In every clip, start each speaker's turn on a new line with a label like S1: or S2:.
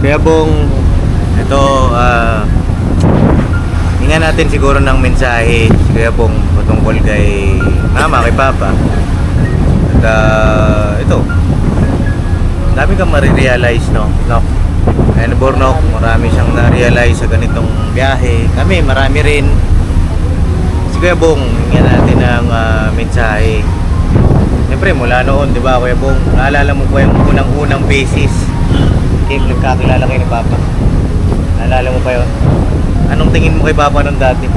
S1: Kaya Bong, ito, hingan natin siguro ng mensahe si Kuya Bong patungkol kay mama, kay papa. At ito, dami kang marirealize, no? And Bornok, marami siyang na-realize sa ganitong biyahe. Kami, marami rin. Si Kuya Bong, hingan natin ng mensahe. Siyempre, mula noon, di ba, Kuya Bong, naalala mo pa yung unang-unang basis nagkakilala kayo ni Papa? Naalala mo pa yun? Anong tingin mo kay Papa nung dati?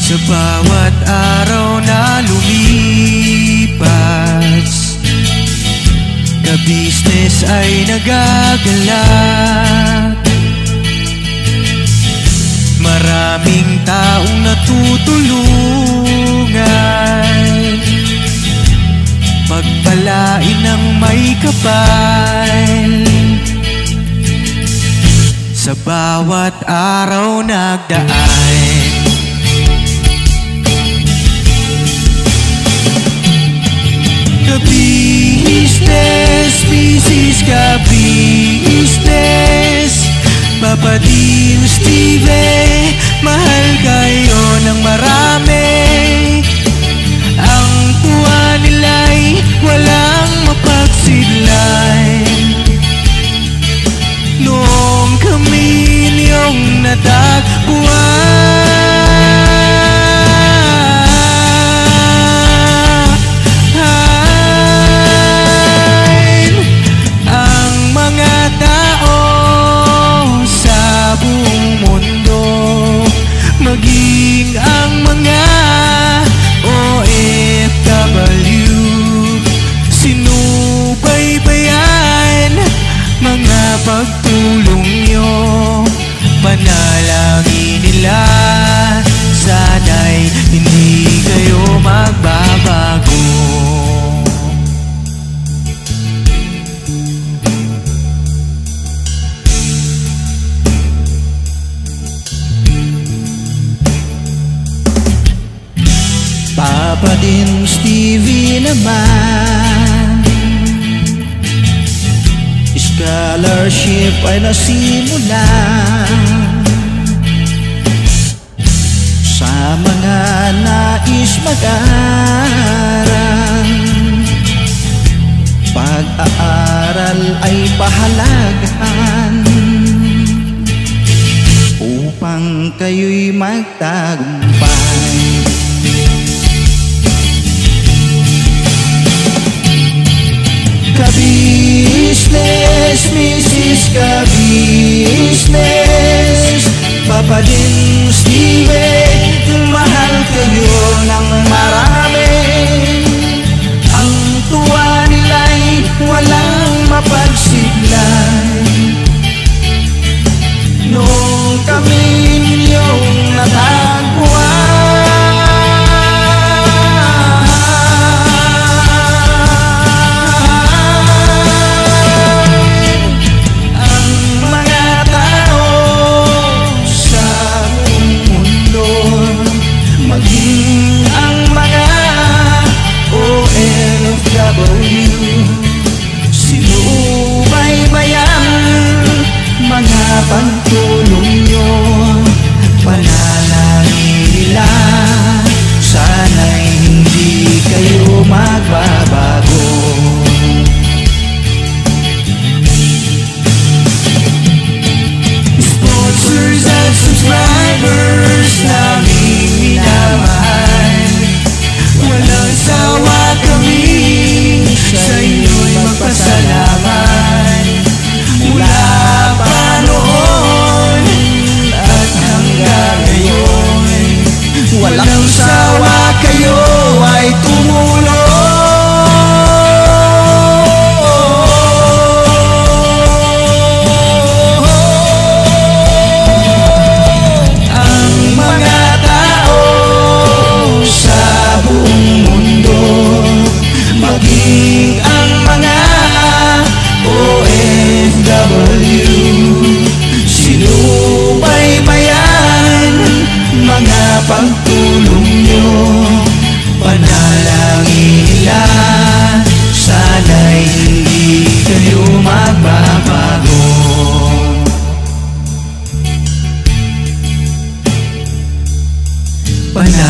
S2: Sa bawat araw na lumipas, ka-business ay nagagalak. Maraming taong natutulungan, pagpalain ng may kapal. Sa bawat araw nagdaan, ka-business, business ka-business, Papa Dio, Steve, mahal kayo ng marami. Ang tuwa nila'y walang mapagsidlay. Noong kami niyong natagpuan, maging ang mga OFW, sinubaybayan mga pagtulong nyo. Panalangin nila, sana'y hindi kayo magbabago. Papa din Stevie naman, scholarship ay nasimulan sa mga nais mag-aral. Pag-aaral ay pahalagahan upang kayo'y magtagumpay. Ka-business, Mrs. Ka-business, Papa din Steve, mahal kayo ng marami. Ang tuwa nila'y walang mapagsiglay. Noong kami ninyong natagpuan,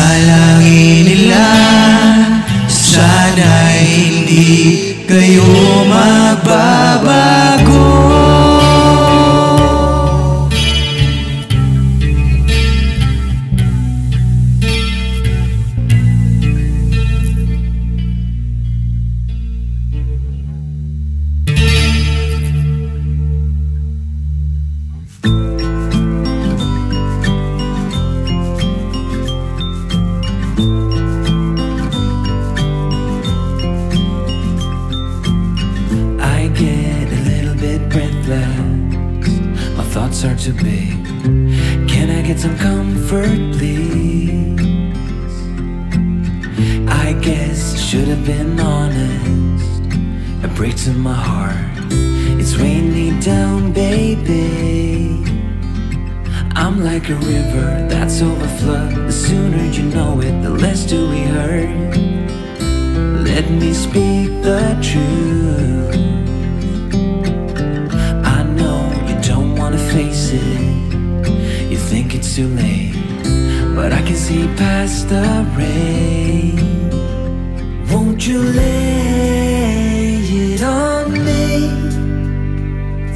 S2: Dalangin nila sana'y hindi kayo magbabago. My thoughts are too big. Can I get some comfort, please? I guess I should have been honest. It breaks in my heart. It's raining down, baby. I'm like a river that's overflowed. The sooner you know it, the less do we hurt. Let me speak the truth. Face it, you think it's too late, but I can see past the rain. Won't you lay it on me?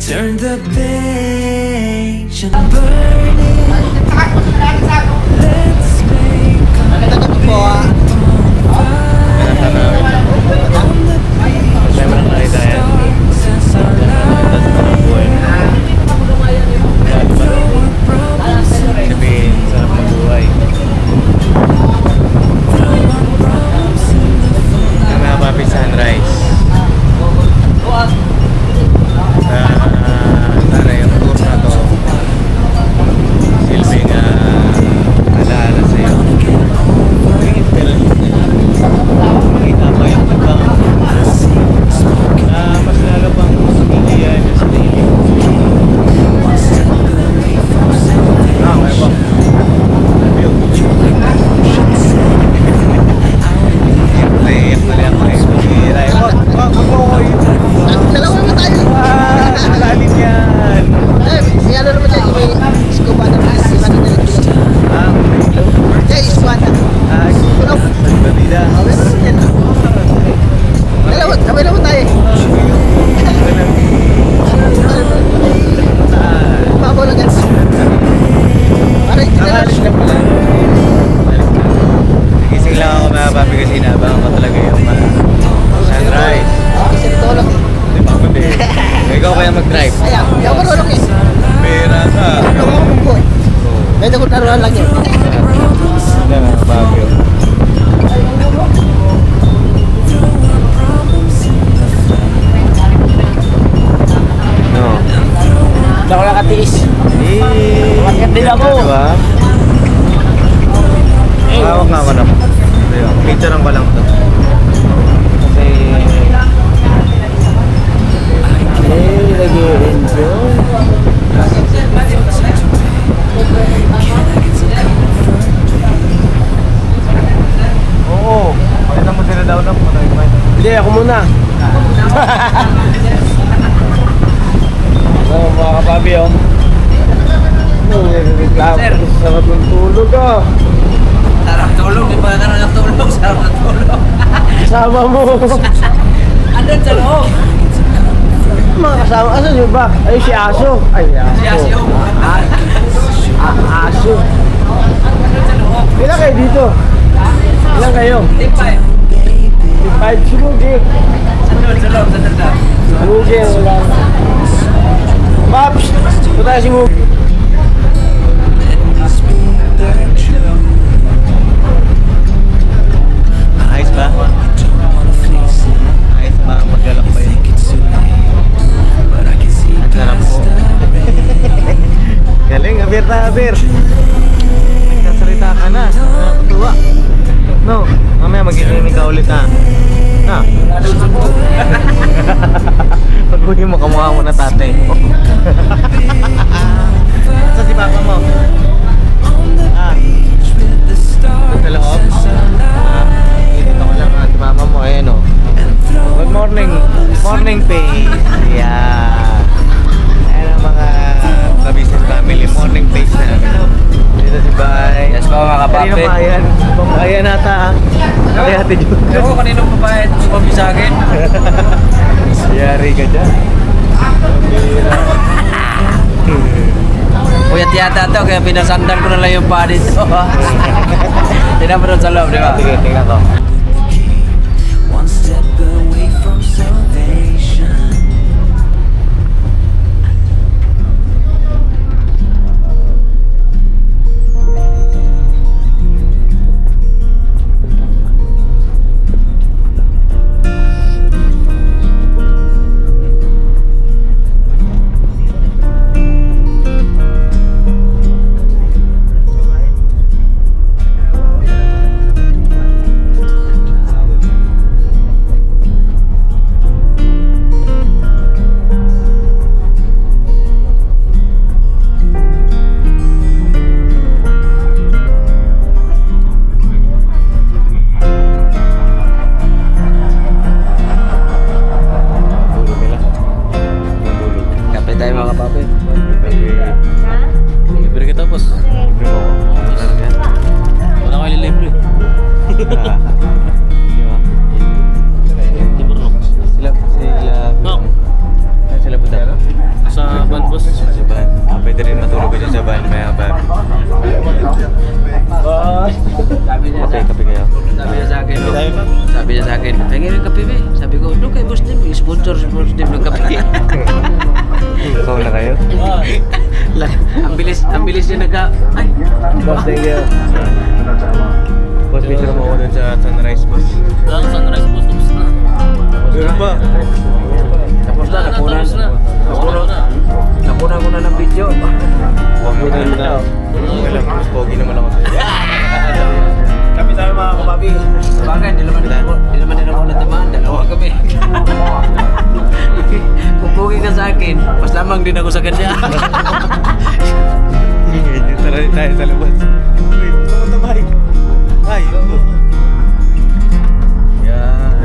S2: Turn the page and burn it. Let's make a bonfire on the beach. Stars as our light.
S1: Sabihin, sarap mabuhay. Ang mga papi sunrise. Sana yung tour na to silbing alaala sa'yo. Makita pa yung ibang mas lalo pang pamilya niya sa daily.
S3: Taruhan lang yun.
S1: Bagyo. No.
S3: Hindi ako nakatiis.
S1: Bakit
S3: din ako.
S1: Diba? Hawak nga ako na. Picturean ko lang to. Kasi
S3: nag-i-enjoy.
S1: oo, pakita mo sila daw na
S3: Hindi, ako muna.
S1: Oo, mga kapabi oh.
S3: Sir,
S1: sarap ng tulog ah.
S3: sarap tulog, di pa ka na natulog, sarap na tulog.
S1: Kasama mo.
S3: Andun sa loob.
S1: Mga kasama, asan yun ba? Ay, si Aso. Ay, Aso.
S3: Si Asyo.
S1: Aso.
S3: Andun sa loob.
S1: Ilan kayo dito? Ilan kayo?
S3: Tipay.
S1: Tipay, sumugi.
S3: Sa loob.
S1: Sumugi, wala. Paps, ito tayo sumugi. Ayos ba? Ayos ba ang maglalakbay? Ang sarap po. Galing, abir na abir. Nagsasalita ka na. Nakakatuwa. No, mamaya mag-iinig ka ulit ha. Ha? Pag-uwi mo, kamukha mo na tatay mo. Saan si papa mo? Sa loob? Dito ko lang si mama mo. Ayan o. Good morning. Morning page. Yeah. Ayan ang mga ka-business family. Morning page namin. Dito si Bay.
S3: Yes po mga kapapi.
S1: Kanina pa yan. Kaya nata ah. Kaya ate Jun.
S3: Ewan ko kaninong babae ito sumabi sa akin.
S1: Yari ka dyan.
S3: Kuya tiyata to, kaya pinasandan ko na lang yung paa dito. Tingnan mo doon sa loob, di ba?
S1: Sige, tingnan ko.
S2: One step away from salvation.
S3: Libre kita, boss.
S1: Libre mo ako. Meron yan?
S3: Wala ko ililibre.
S1: Di ba? Sila...
S3: No.
S1: Sila punta?
S3: Sa van, boss.
S1: Sa van. Pwede rin matulog ko dyan sa van. May abab.
S3: Sabi niya sa
S1: Kape kayo.
S3: Sabi niya sa akin, sabi niya sa akin, pengen ng kape ba? Sabi ko, no kay Boss Dim, sponsor ng kape.
S1: Ikaw na kayo?
S3: Ang bilis niya ay,
S1: Boss, thank you. Boss, picture mo ako dun sa sunrise, boss.
S3: lang sunrise boss, tapos na.
S1: Meron pa.
S3: Tapos na, napunan ko na ng video.
S1: Huwag mo tayo na. Okay lang, mas pogi naman ako.
S4: Kami tayo mga kapapi.
S3: Bagay, di naman din ako natamaan, dalawa kami. Kung pogi ka sa akin, mas lamang din ako sa kanya.
S1: Tara rin tayo sa labas. Uy, gusto mo tabay? Ay, ito. Yan.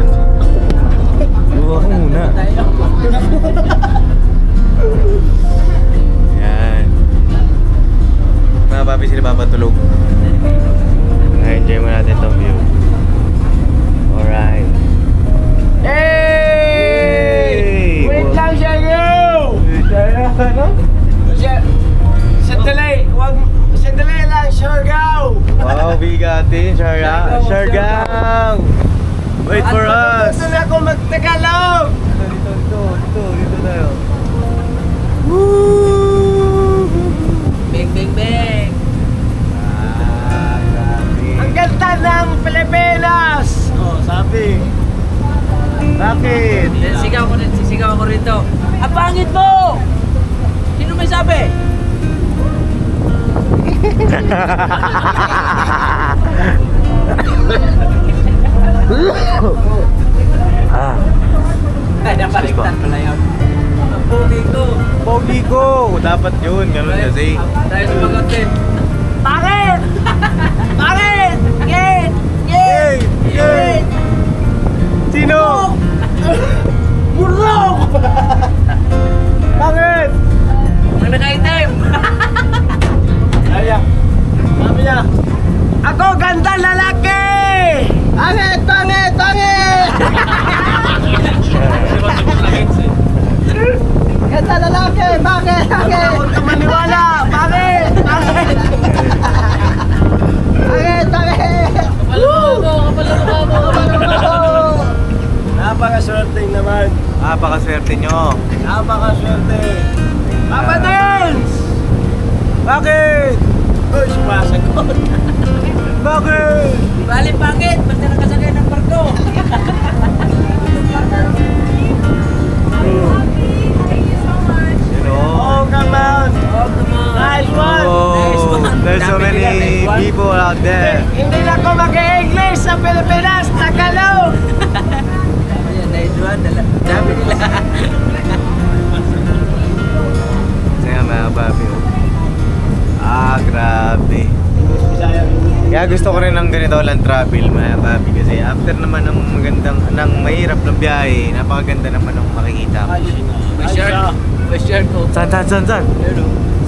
S1: Luwa ko muna. Yan. Mga papi, sila papatulog. Na-enjoy mo natin itong view. Alright.
S4: Hey! Wait lang siya, yo!
S1: Ano?
S4: Sandali lang, Siargao!
S1: Wow, bigatin, Siargao! Wait for us!
S4: Gusto na ako mag-Tagalog!
S1: Dito tayo.
S3: Bang, bang, bang!
S4: Ang ganda ng Pilipinas!
S1: Oh, sabi. Bakit?
S3: Sisigaw ko rito. Ang pangit mo! Sino may sabi? Ay, napalitan pala yun. Ang pogi ko.
S1: Pogi ko! Dapat yun, ganun kasi.
S3: Tayo sumagot din.
S4: Bakit? Bakit? Gate!
S1: Yay! Yay! Sino?
S4: Burlok!
S1: Bakit?
S3: Ang naka-item.
S4: Ayan. Sabi niya, ako ganda lalaki! Pangit! Pangit! Pangit! Ganda lalaki! Bakit? Bakit? Huwag ka maniwala! Bakit? Bakit? Bakit? Bakit?
S3: Kapalo mo.
S4: Napakaswerte naman.
S1: Napakaswerte nyo.
S4: Napakaswerte. Papa Dance!
S1: Bakit?
S4: Uy, sumasagot.
S1: Bakit?
S3: Bali pangit, basta nakasagay ng barko.
S1: You know?
S4: Oh, come on. Nice one.
S3: Nice one.
S1: There's so
S3: Dami nila,
S1: many
S3: nice one.
S1: people out there.
S4: Hindi na ako mag-English sa Pilipinas. Tagalog.
S3: Ayan, nice one. Dami nila.
S1: Kaya mga papi. Grabe. Kaya gusto ko rin ng ganito land travel mga papi. Kasi after naman ng ng mahirap na biyahe, napakaganda naman ng makikita mo.
S3: May shirt ko.
S1: San? San?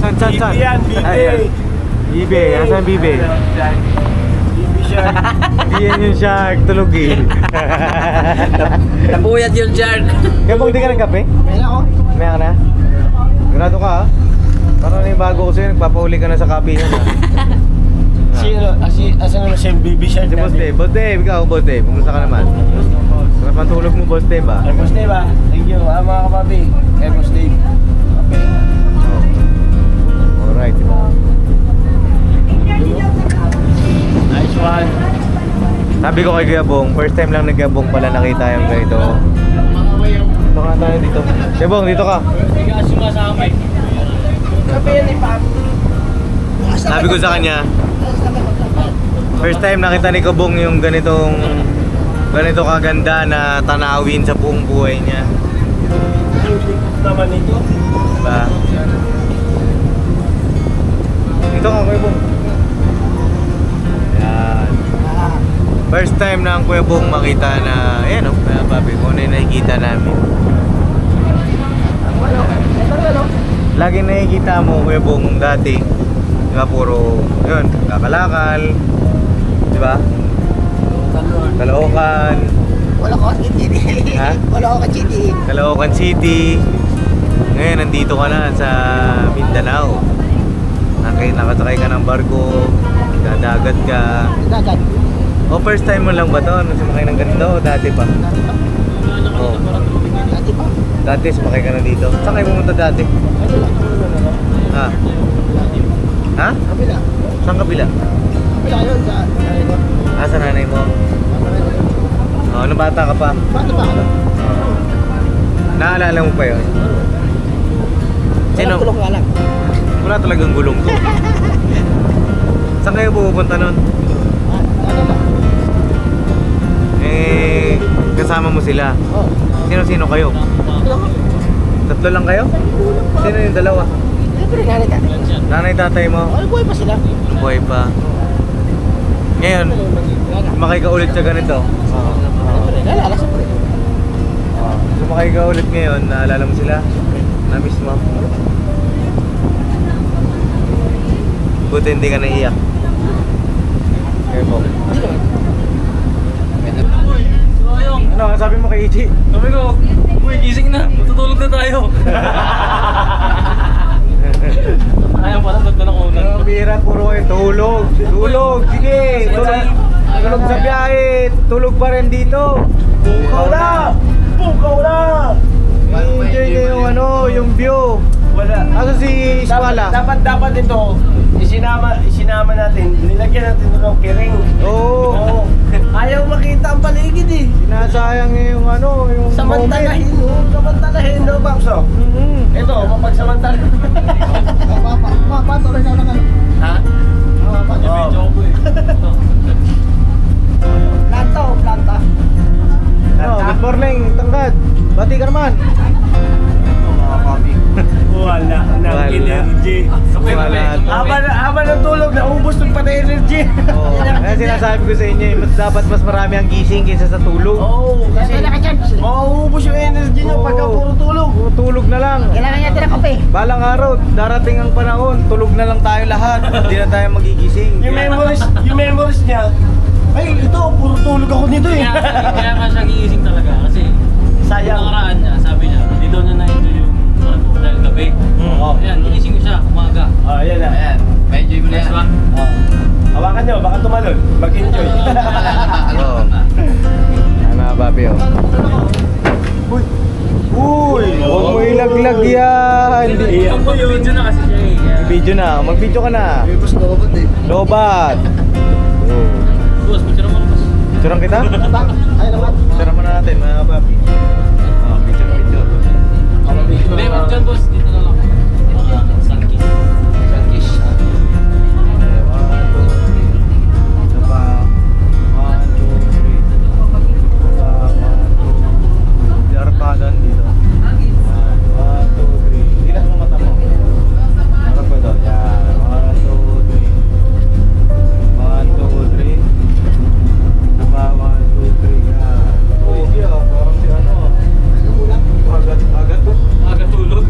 S4: Bibi yan, bibi.
S1: Bibe, asan bibe?
S4: Bibi shark.
S1: Hindi yan yung shark, tulog eh.
S3: Napuyat yung shark.
S1: Kaya bang di ka nagkape?
S4: Meron ako.
S1: May ka na? Grado ka ha? Parang yung bago ko sa'yo, nagpapauli ka na sa kape yun ha?
S4: Asan naman siya yung baby shark
S1: Si Boss Dave, Boss Dave, ikaw Boss Dave, kumusta ka naman? Sarap ang tulog mo Boss Dave ha?
S4: Ay, Boss Dave ah. Thank you. Mga kapapi. Kay Boss Dave. Okay.
S1: Alright, diba?
S4: Nice one.
S1: Sabi ko kay Kuya Bong, first time lang nag Bong pala nakita yung ganito. Dito nga tayo dito. Kuya Bong, dito ka. Sabi ko sa kanya, first time nakita ni Kabong yung ganito kaganda na tanawin sa buong buhay niya.
S4: Naman ito.
S1: Diba? Dito ka Kuya Bong. Yan. First time na ang Kuya Bong makita na, ayan o, papi, kung ano yung nakikita namin. Laging nakikita mo Kuya Bong dati, diba puro, yun, kakalakal, diba? Caloocan.
S4: Wala ko City.
S1: Ha?
S4: Wala ko City.
S1: Caloocan City. Ngayon, nandito ka na sa Mindanao. Nakasakay ka ng barko, dadagat ka.
S4: Dagat.
S1: O first time mo lang ba to? Sumakay ng ganito o dati pa? Oh.
S4: Dati pa.
S1: Dati sumakay ka na dito. Saan kayo pumunta dati? Ha? Ha?
S4: Kabila.
S1: Saan kabila?
S4: Kabila yun sa ito.
S1: Ah, sa nanay mo? Oh, nung bata ka pa?
S4: Bata pa ako.
S1: Naalala mo pa yun? Sino?
S4: Walang tulong nga lang.
S1: Wala talagang gulong to. Saan kayo pupunta nun?
S4: Ano ba?
S1: Eh, kasama mo sila.
S4: Oh.
S1: Sino-sino kayo? Tatlo lang kayo? Sino yung dalawa?
S4: Siyempre nga ka.
S1: Nanay, tatay mo?
S4: Ay, buhay pa sila.
S1: Buhay pa. Ngayon, sumakay ka ulit sa ganito.
S4: Siyempre, nalala siyempre.
S1: Sumakay ka ulit ngayon, naalala mo sila? Na-miss mo? Buti hindi ka naiyak. Okay po. Ano, sabi mo kay Ichi?
S3: Sabi ko, uy, gising na. Matutulog na tayo. Ayaw pala, ba't na nakunan?
S1: Ang bira, puro kayo tulog. Tulog, sige. Tulog sa biyahe. Tulog pa rin dito.
S4: Bukaw na! Bukaw na!
S1: Enjoy niyo yung ano, yung view.
S4: Wala.
S1: Asa si Iswala?
S4: Dapat ito, isinama natin, nilagyan natin ng kiring.
S1: Oo.
S4: Ayaw makita ang paligid eh.
S1: Sinasayang yung ano, yung
S4: Samantalahin, samantalahin, no, Bakso? Ito, mapagsamantalahin. Patuloy na lang ano. Ha? Patuloy. Planta.
S1: Ano, good morning, Tanggad. Bati ka naman.
S4: Wala nang energy. Habang natulog, naubos ng pati energy.
S1: Oo. Kaya sinasabi ko sa inyo, dapat mas marami ang gising kaysa sa tulog.
S4: Oo, kasi mauubos yung energy nyo pagka puro tulog.
S1: Puro tulog na lang.
S5: Kailangan niya ng kape.
S1: Balang araw, darating ang panahon, tulog na lang tayo lahat. Hindi na tayo magigising.
S4: Yung memories niya, ay ito, puro tulog ako nito eh.
S3: Kaya nga siya gigising talaga kasi
S4: Sayang.
S3: yung nakaraan niya, sabi niya, hindi daw niya na-enjoy yung dahil gabi.
S4: Oo.
S3: Ayan, gigising ko siya, umaga.
S4: Oh, yan na.
S3: Ayan, ma-enjoy mo na yan.
S4: Hawakan nyo, baka tumalon. Mag-enjoy.
S1: Oo. Ay mga papi, oh. Uy! Huwag mo ilaglag yan!
S3: Mag-video na kasi siya eh.
S1: Video na, mag-video ka na.
S4: Bibos na ubod eh.
S1: Lobat!
S3: Boss, picture mo boss.
S1: Picturean kita?
S4: Ay naman.
S1: Picturean mo na natin mga papi. Picture.
S3: Hindi, wag dyan boss, dito na lang. Sunkiss. Sunkiss.
S1: Arkadan dito. 1, 2, 3. Ilan mo mata mo? Harap ko doon. Yan. 1, 2, 3. 1, 2, 3. Diba? 1, 2, 3. Yan. Oh, yeah. Parang si ano. Agad to.
S3: Aga tulog.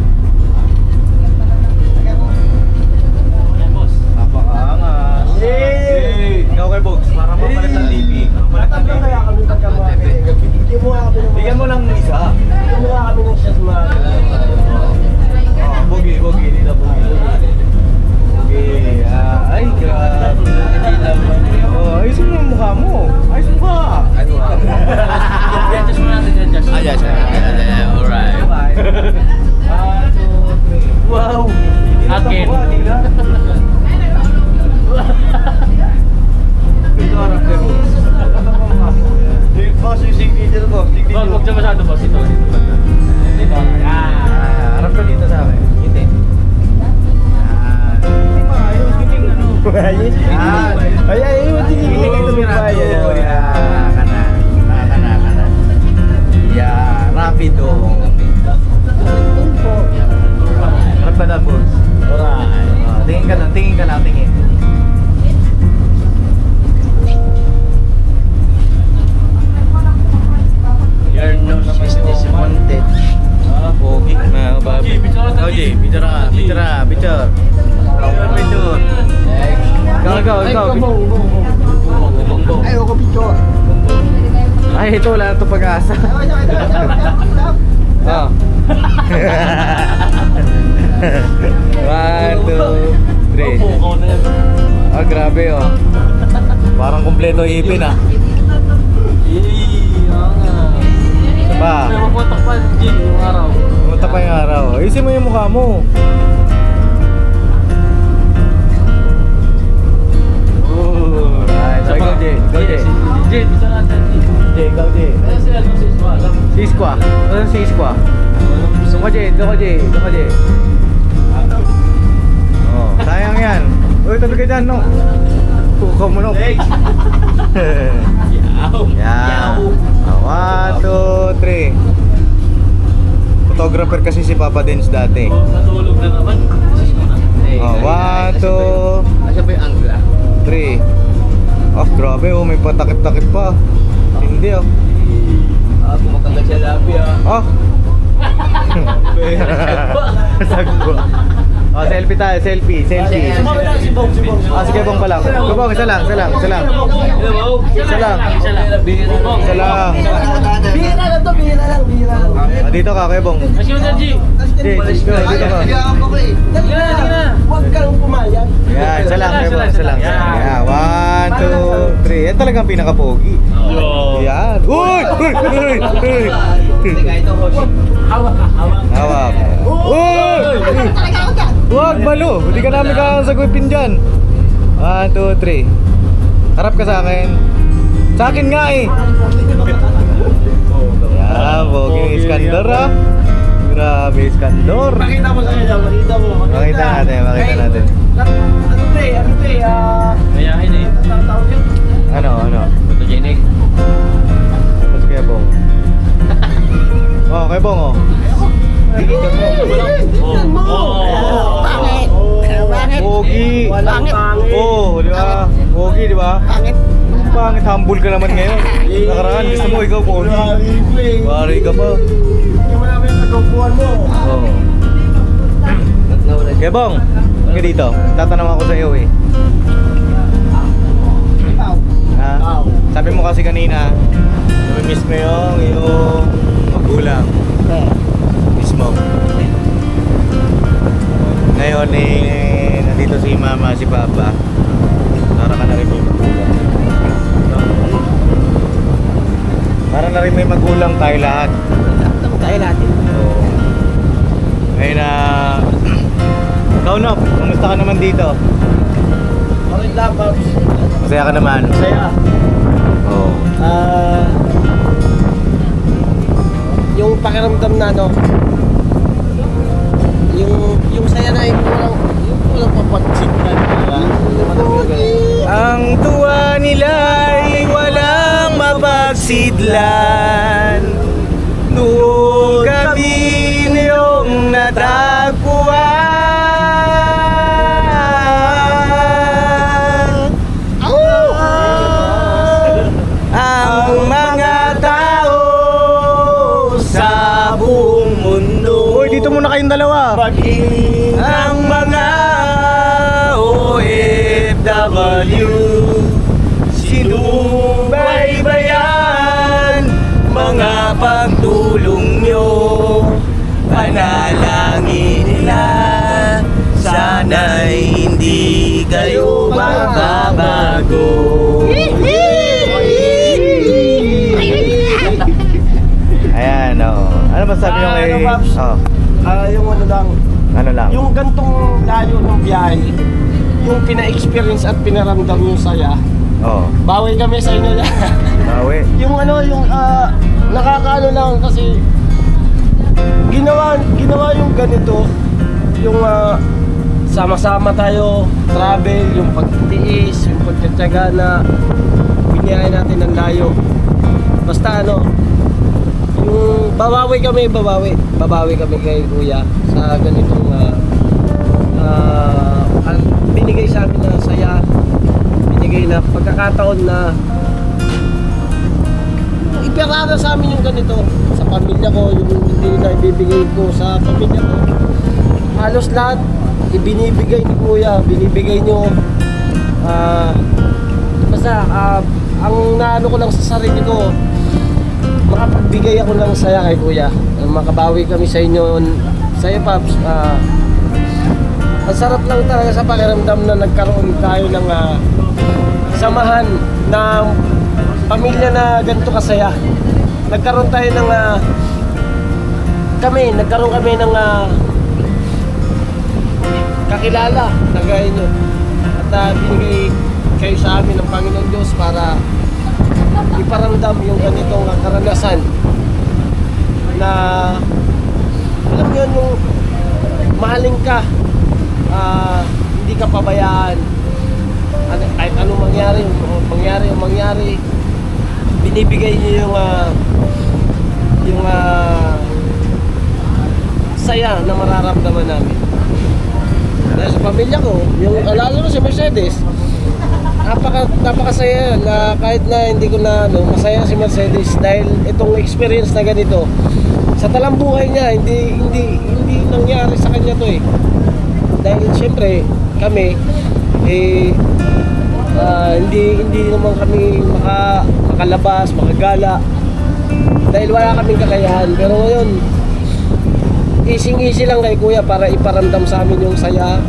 S1: mo sa signature mo.
S4: Huwag siya masyado boss. Ito. Dito.
S1: Harap ka dito sa akin. Ngiti. Ayos, kiting ano. Ayos. Ayos, kiting ito bayan. Kana. Yeah, rapido. Harap ka na, boss. Alright. Tingin ka na. Your nose is disappointed. Pogi, mga babi. Jay, picture. Ikaw.
S5: Ayoko picture.
S1: Ay, ito wala na ito pag-asa. Oh. 1, 2, 3. Ah, grabe oh. Parang kumpleto ipin ah. Isa pa.
S4: Pumatak pa yung araw.
S1: Pumunta pa yung araw. Ayusin mo yung mukha mo. Right. So, ikaw, Jay.
S4: Jay, bisa natin.
S1: Ikaw, Jay.
S4: Ano sila nung sa iswa?
S1: Siskwa. Ano si Siskwa? Doon ka, Jay. Oh, sayang yan. Uy, tabi ka dyan, no? Pukaw mo, no? Yan. 1, 2, 3. Photographer kasi si Papa Dens dati.
S4: Natulog na naman.
S1: Oh, 1, 2,
S3: Asa ba yung angla?
S1: 3. Oh, grabe oh, may patakip-takip pa. Hindi oh.
S3: Kumakagat siya labi
S1: Oh. Sagwa. Oh, selfie tayo, selfie.
S4: Sumama na si Bong.
S1: Ah, sige bong pa lang. Bong, isa lang. Isa lang.
S4: Isa lang.
S5: Bihira lang to, bihira lang.
S1: Ah, dito ka, Kuya Bong.
S4: Kasi yung G.
S1: Dito ka.
S5: Sige na. Huwag kang pumayag.
S1: Yan, isa lang, Kuya Bong. Isa lang. Yan, 1, 2, 3. Yan talagang pinaka-pogi. Yan. Uy!
S3: Teka, ito Hoshi.
S1: Hawak. Uy! Huwag, balo. Hindi ka namin kakasagwipin dyan. 1, 2, 3. Harap ka sa akin. Sa akin nga eh. Yan, pogi ng Iskandar ah. Grabe, Iskandar.
S4: Pakita mo sa kanya.
S1: Makita natin.
S5: Ano pre?
S4: Mayahin eh.
S1: Ano?
S3: Photogenic.
S1: Tapos Kuya Bong. Oh, Kuya Bong oh. Pogi. Oh, di ba? Pogi, di ba? Pangit, humble ka naman ngayon. Nakaraan, gusto mo ikaw pogi. Wari ka pa.
S5: Hindi mo namin natupuan mo.
S1: Oh. Kuya Bong, ka dito. Tatanong ako sa iyo eh. Ha? Sabi mo kasi kanina, namimiss mo yung iyong magulang. Mismo. Ngayon eh, nandito si Mama, si Papa. Para ka na rin may magulang. Para na rin may magulang tayo lahat.
S5: Tayo natin.
S1: Oo. Ngayon na ikaw no, kumusta ka naman dito?
S5: Okay lang, Pops.
S1: Masaya ka naman?
S5: Masaya.
S1: Oo.
S5: Yung pakiramdam na no, yung saya na yung walang papansin na.
S1: Ang tuwa nila ay walang mapagsidlan. Noong gabi niyong natagpuan, ang mga tao sa buong mundo. Uy, dito muna kayong dalawa. Ang mga OFW, sinubaybayan, mga pagtulong nyo, panalangin nila, sana'y hindi kayo magbabago. Ayan, oh. Ano masabi nyo kay...
S5: Ano, Pops?
S1: Oh,
S5: Yung ano lang,
S1: ano lang?
S5: yung gantong layo ng biyahe, yung pina-experience at pinaramdam yung saya,
S1: Oo.
S5: Bawi kami sa inyo lang.
S1: Bawi.
S5: Yung ano, yung nakakaano lang kasi ginawa yung ganito, yung sama-sama tayo, travel, yung pagtiis, yung pagtsatsaga na biniyahin natin ng layo. Basta ano, yung babawi kami kay kuya sa ganitong binigay sa amin na saya, binigay na pagkakataon na ipirara sa amin yung ganito sa pamilya ko, yung hindi na ibibigay ko sa pamilya ko. Halos lahat ibinibigay ni kuya, binibigay nyo. Basta ang naano ko lang sa sarili ko, makapagbigay ako ng saya kay kuya, makabawi kami sa inyo, sa iyo Paps. Ang sarap lang talaga sa pakiramdam na nagkaroon tayo ng samahan ng pamilya na ganito kasaya. Nagkaroon tayo ng nagkaroon kami ng kakilala na gaya nyo. At binigay kayo sa amin ng Panginoon Diyos para iparamdam yung ganitong karanasan na alam nyo yung mahalin ka, hindi ka pabayaan kahit anong mangyari, binibigay niyo yung saya na mararamdaman namin. Dahil sa pamilya ko, yung lalo na si Mercedes, napakasaya na kahit na hindi ko na masaya si Mercedes dahil itong experience na ganito sa talambuhay niya, hindi nangyari sa kanya to eh. Dahil siyempre kami hindi naman kami makalabas, makagala dahil wala kaming kakayahan. Pero ngayon easy lang kay kuya para iparamdam sa amin yung saya.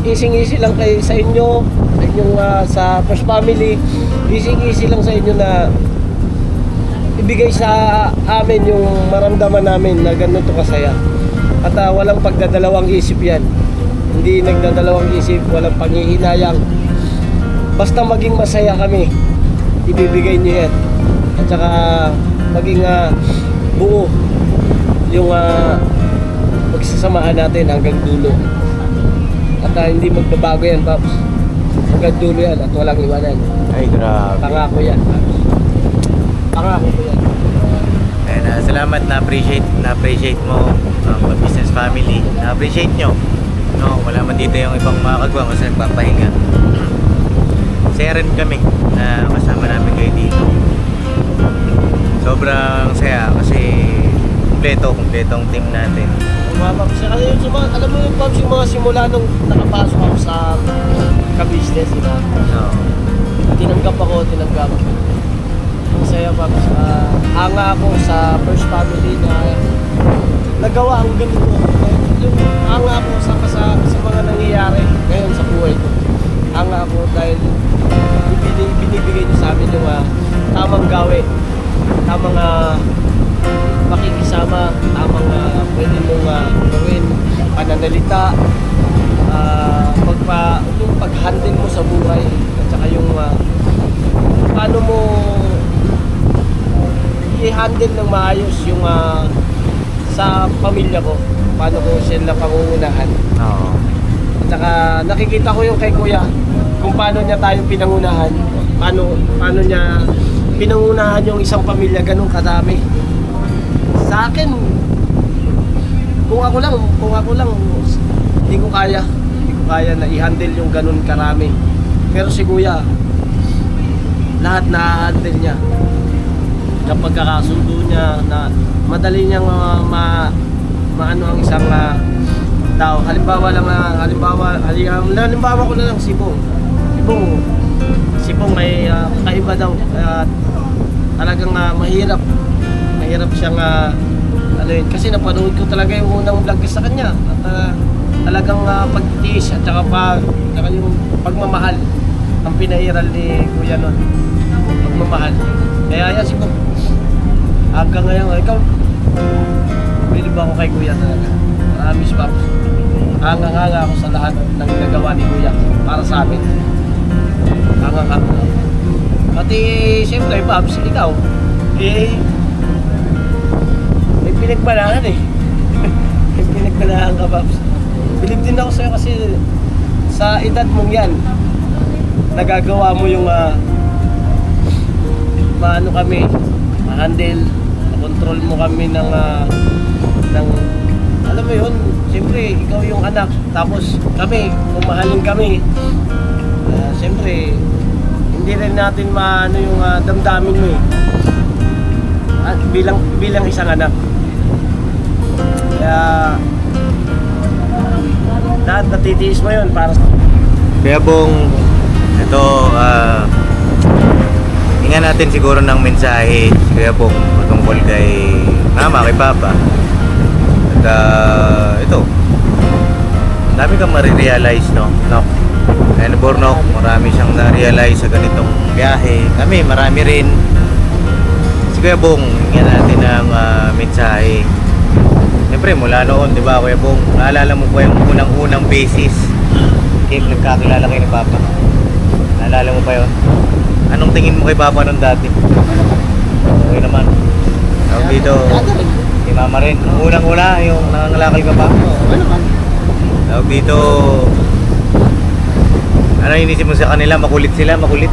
S5: Easy lang kay sa inyong sa First Family. Easy lang sa inyo na ibigay sa amin yung maramdaman namin na ganito kasaya. At walang pagdadalawang isip yan. Hindi nagdadalawang isip, walang panghihinayang. Basta maging masaya kami, ibibigay niyo yan. At saka maging buo yung pagsasamahan natin hanggang dulo. At hindi magbabago yan, Paps. Hanggang dulo yan at walang iwanan.
S1: Ay, grabe.
S5: Pangako yan, Paps. Pangako ko yan.
S1: And, salamat, na-appreciate mo ang business family. Na-appreciate nyo. No, wala man dito yung ibang mga kagwang kasi nagpapahinga. Saya rin kami na kasama namin kayo dito. Sobrang saya kasi kumpleto ang team natin.
S5: Alam mo yung Paps, yung mga simula nung nakapasok ako sa ka-business, diba?
S1: No.
S5: Tinanggap. Ang saya, Paps. Hanga ako sa First Family na nagawa ang ganito. Yung hanga ako sa mga nangyayari ngayon sa buhay ko. Hanga ako dahil binibigay niyo sa amin yung tamang gawi, tamang makikisama, tamang pwede mong gawin, pananalita, yung pag-handle mo sa buhay, at saka yung paano mo i-handle ng maayos yung sa pamilya ko, paano ko sila pangungunahan.
S1: Oo.
S5: At saka nakikita ko yung kay kuya kung paano niya tayo pinangunahan, paano niya pinangunahan yung isang pamilya ganun kadami. Sa akin, kung ako lang hindi ko kaya na i-handle yung ganun karami. Pero si kuya, lahat na-handle niya. Kapag kakasundo niya na madali niyang maano ang isang tao. Halimbawa ko na lang si Bong may kaiba daw, talagang mahirap siyang kasi napanood ko talaga yung unang vlog sa kanya at talagang pagtiis at saka yung pagmamahal ang pinairal ni kuya nun, pagmamahal. Kaya yan si Bong hanggang ngayon, ikaw bilib ako kay kuya talaga. Promise, Paps, hanga ako sa lahat ng nagawa ni kuya para sa amin. Hanga-hanga. Pati, siyempre, Babs, ikaw, eh, may pinagbalaan eh. May pinagbalaan ka, Babs. Bilib din ako sa'yo kasi sa edad mong yan, nagagawa mo yung maano kami, ma-handle, ma-control mo kami ng alam mo yun, siyempre ikaw yung anak, tapos kami, kumahalin kami, siyempre hindi rin natin maano yung damdamin mo eh. At bilang isang anak, kaya lahat natitiis mo yun para sa...
S1: Kaya Bong, ito, hingan natin siguro ng mensahe, kaya Bong, patungkol kay mama, kay papa. At ito, dami kang marirealize, no? And Bornok, marami siyang na-realize sa ganitong biyahe. Kami, marami rin. Kuya Bong, hingan natin ng mensahe. Siyempre, mula noon, di ba, Kuya Bong, naalala mo pa yung unang-unang basis kaya nagkakilala kayo ni Papa? Naalala mo pa yun? Anong tingin mo kay Papa nung dati? Okay naman. Tawag dito, kay Mama rin. Unang-una, yung nangangalakal ka pa?
S5: Oo, naman.
S1: Tawag dito, ano inisip mo sa kanila? Makulit sila? Makulit?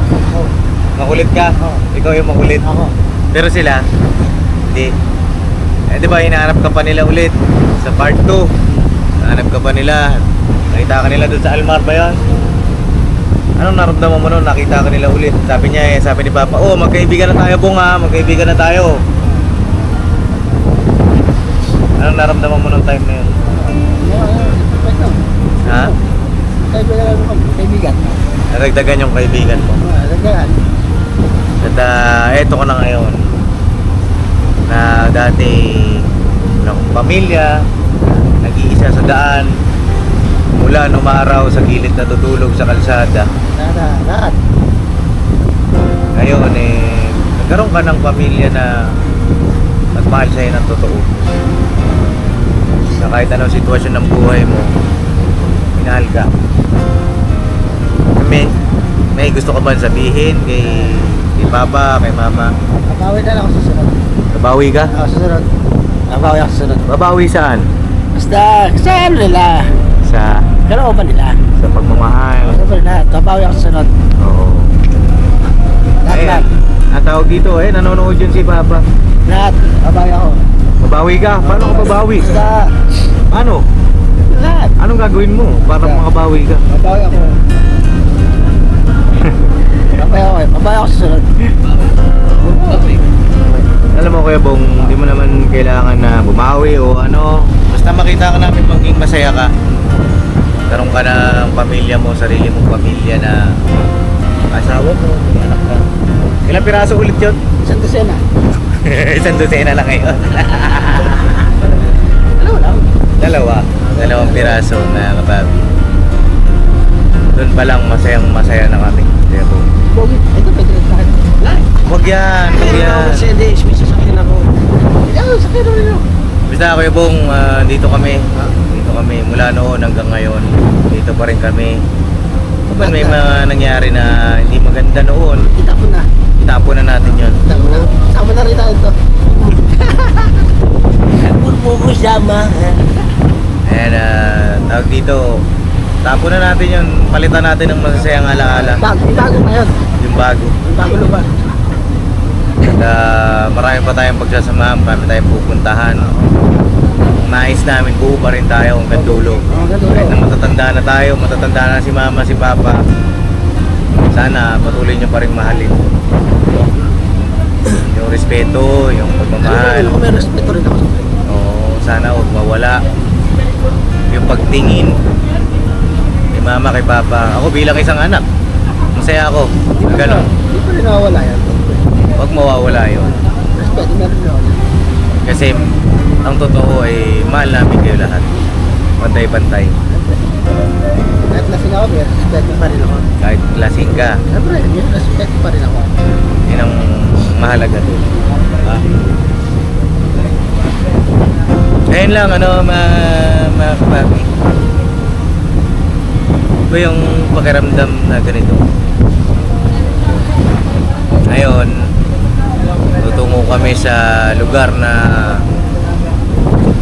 S1: Makulit ka? Ikaw yung makulit?
S5: Ako.
S1: Pero sila, hindi. Eh, di ba, hinahanap ka pa nila ulit sa part 2. Hinahanap ka pa nila. Nakita ka nila doon sa Almar ba yan? Anong naramdaman mo noon? Nakita ka nila ulit. Sabi niya, sabi ni Papa, oh, magkaibigan na tayo, Bong, ha? Magkaibigan na tayo. Anong naramdaman mo noong time na yun? Ha?
S5: Kaibigan.
S1: Naragdagan yung kaibigan mo.
S5: Nagdagan.
S1: At eto ka na ngayon na dati ng pamilya, nag-iisa sa daan, mula nung araw sa gilid na tutulog sa kalsada.
S5: Lahat.
S1: Ngayon nagkaroon ka ng pamilya na nagmahal sa'yo ng totoo. Na kahit anong sitwasyon ng buhay mo, minahal ka. May gusto ka ba sabihin kay Papa, kay Mama?
S5: Babawi na lang ako susunod.
S1: Babawi ka?
S5: Oo, susunod. Babawi ako susunod.
S1: Babawi saan?
S5: Basta, sa ano nila?
S1: Sa
S5: Kalooban nila.
S1: pagmamahal.
S5: Kalooban nila. Babawi ako susunod.
S1: Oo.
S5: Lahat.
S1: Ang tawag dito nanonood yun si Papa.
S5: Lahat. Babawi ako.
S1: Babawi ka? Paano ka babawi?
S5: Basta,
S1: Ano?
S5: lahat.
S1: Anong gagawin mo para makabawi ka?
S5: Babawi ako. Babawi ako susunod.
S1: Alam mo Kuya Bong, hindi mo naman kailangan na bumawi o ano. Basta makita ka namin maging masaya ka. Karoon ka ng pamilya mo, sarili mong pamilya na asawa mo, may anak ka. Ilang piraso ulit yun?
S5: Isang dosena.
S1: Isang dosena lang ngayon. Dalawang piraso mga kababi. Doon pa lang masaya na kami. Kuya Bong.
S5: Bogi, ito pwede rin tayo.
S1: Wag yan, wag yan.
S5: Mercedes, may sasakyan ako. Sakyan rin ako.
S1: Basta Kuya Bong, dito kami mula noon hanggang ngayon. Dito pa rin kami. Kapag may mga nangyari na hindi maganda noon, itapon na natin yun.
S5: Sama na rin tayo ito. Purpo sama.
S1: And tawag dito, tapon na natin yun. Palitan natin ng masasayang alaala.
S5: Bago na yun.
S1: Yung bago.
S5: Bago lupa.
S1: At marami pa tayong pagsasamahan, marami tayong pupuntahan. Nais namin, buo pa rin tayo hanggang dulo. Kahit na matatanda na tayo, matatanda na si Mama, si Papa, sana patuloy nyo pa rin mahalin. Yung respeto, yung pagmamahal.
S5: Ako may respeto rin ako.
S1: Oo, sana huwag mawala. Yung pagtingin kay Mama, kay Papa. Ako bilang isang anak, masaya ako. Ganon.
S5: Hindi pa rin nawawala yan.
S1: Huwag mawawala yun.
S5: Respeto na rin ako.
S1: Kasi ang totoo ay mahal namin kayo lahat. Pantay-pantay.
S5: Kahit lasing ako, may respeto pa rin ako.
S1: Kahit lasing ka,
S5: Siyempre, may respeto pa rin ako.
S1: yun ang mahalaga doon. Ayun lang, mga kapapi. Ito yung pakiramdam na ganito. Ngayon, tutungo kami sa lugar na